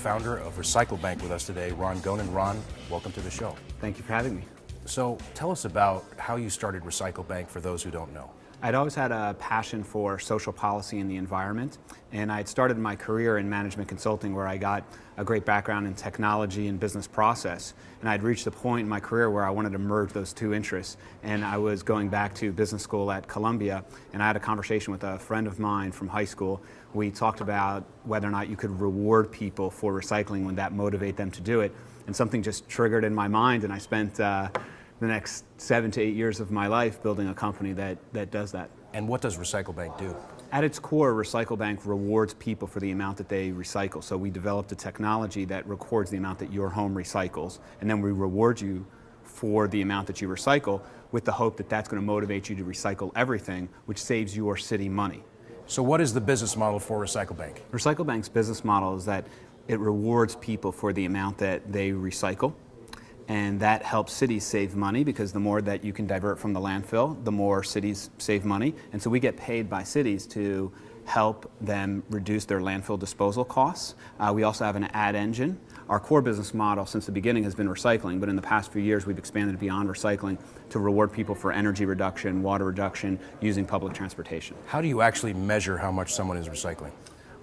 co-founder of Recyclebank with us today, Ron Gonen. Ron, welcome to the show. Thank you for having me. So tell us about how you started Recyclebank for those who don't know. I'd always had a passion for social policy and the environment, and I'd started my career in management consulting where I got a great background in technology and business process, and I'd reached a point in my career where I wanted to merge those two interests, and I was going back to business school at Columbia, and I had a conversation with a friend of mine from high school. We talked about whether or not you could reward people for recycling, would that motivate them to do it, and something just triggered in my mind, and I spent the next 7 to 8 years of my life building a company that does that. And what does Recyclebank do? At its core, Recyclebank rewards people for the amount that they recycle. So we developed a technology that records the amount that your home recycles, and then we reward you for the amount that you recycle with the hope that that's going to motivate you to recycle everything, which saves your city money. So what is the business model for Recyclebank? Recyclebank's business model is that it rewards people for the amount that they recycle. And that helps cities save money because the more that you can divert from the landfill, the more cities save money. And so we get paid by cities to help them reduce their landfill disposal costs. We also have an ad engine. Our core business model since the beginning has been recycling, but in the past few years we've expanded beyond recycling to reward people for energy reduction, water reduction, using public transportation. How do you actually measure how much someone is recycling?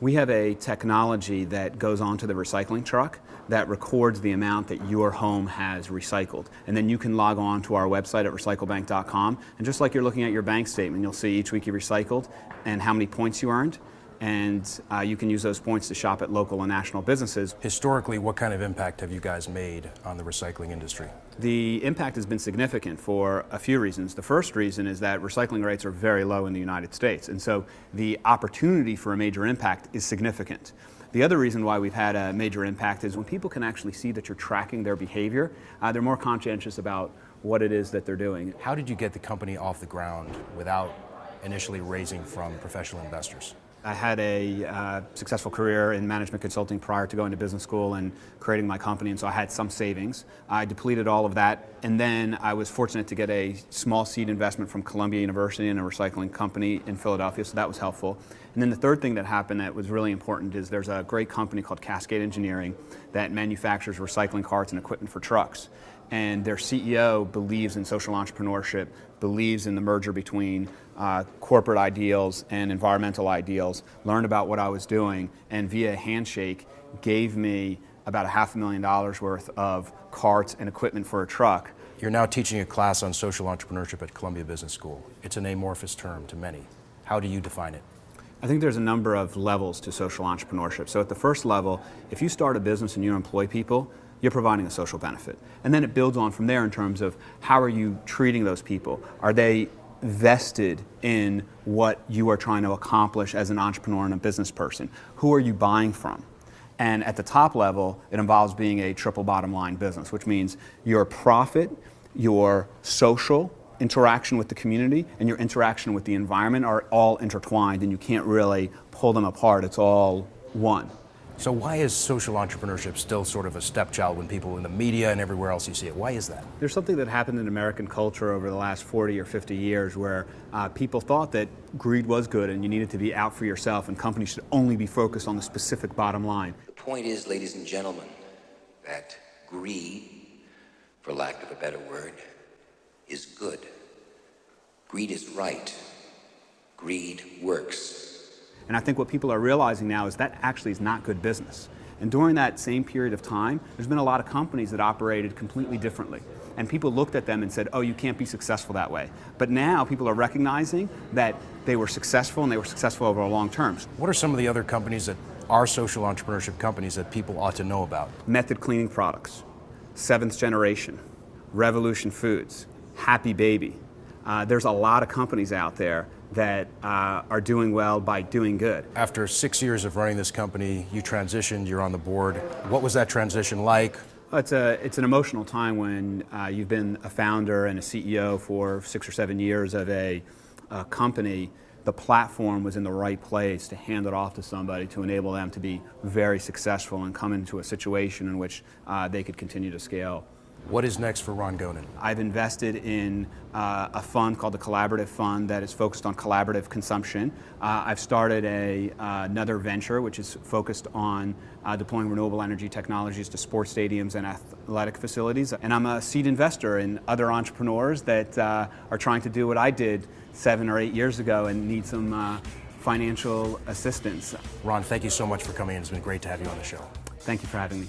We have a technology that goes onto the recycling truck that records the amount that your home has recycled. And then you can log on to our website at recyclebank.com, and just like you're looking at your bank statement, you'll see each week you recycled and how many points you earned. And you can use those points to shop at local and national businesses. Historically, what kind of impact have you guys made on the recycling industry? The impact has been significant for a few reasons. The first reason is that recycling rates are very low in the United States, and so the opportunity for a major impact is significant. The other reason why we've had a major impact is when people can actually see that you're tracking their behavior, they're more conscientious about what it is that they're doing. How did you get the company off the ground without initially raising from professional investors? I had a successful career in management consulting prior to going to business school and creating my company, and so I had some savings. I depleted all of that, and then I was fortunate to get a small seed investment from Columbia University in a recycling company in Philadelphia, so that was helpful. And then the third thing that happened that was really important is there's a great company called Cascade Engineering that manufactures recycling carts and equipment for trucks. And their CEO believes in social entrepreneurship, believes in the merger between corporate ideals and environmental ideals, learned about what I was doing, and via handshake gave me about $500,000 worth of carts and equipment for a truck. You're now teaching a class on social entrepreneurship at Columbia Business School. It's an amorphous term to many. How do you define it? I think there's a number of levels to social entrepreneurship. So at the first level, if you start a business and you employ people, you're providing a social benefit. And then it builds on from there in terms of how are you treating those people? Are they vested in what you are trying to accomplish as an entrepreneur and a business person? Who are you buying from? And at the top level, it involves being a triple bottom line business, which means your profit, your social interaction with the community, and your interaction with the environment are all intertwined, and you can't really pull them apart. It's all one. So why is social entrepreneurship still sort of a stepchild when people in the media and everywhere else you see it? Why is that? There's something that happened in American culture over the last 40 or 50 years where people thought that greed was good and you needed to be out for yourself and companies should only be focused on the specific bottom line. The point is, ladies and gentlemen, that greed, for lack of a better word, is good. Greed is right. Greed works. And I think what people are realizing now is that actually is not good business. And during that same period of time, there's been a lot of companies that operated completely differently. And people looked at them and said, oh, you can't be successful that way. But now people are recognizing that they were successful and they were successful over long terms. What are some of the other companies that are social entrepreneurship companies that people ought to know about? Method Cleaning Products, Seventh Generation, Revolution Foods, Happy Baby. There's a lot of companies out there that are doing well by doing good. After 6 years of running this company, you transitioned, you're on the board. What was that transition like? It's an emotional time when you've been a founder and a CEO for 6 or 7 years of a company. The platform was in the right place to hand it off to somebody to enable them to be very successful and come into a situation in which they could continue to scale What is next for Ron Gonen? I've invested in a fund called the Collaborative Fund that is focused on collaborative consumption. I've started another venture which is focused on deploying renewable energy technologies to sports stadiums and athletic facilities. And I'm a seed investor in other entrepreneurs that are trying to do what I did 7 or 8 years ago and need some financial assistance. Ron, thank you so much for coming in. It's been great to have you on the show. Thank you for having me.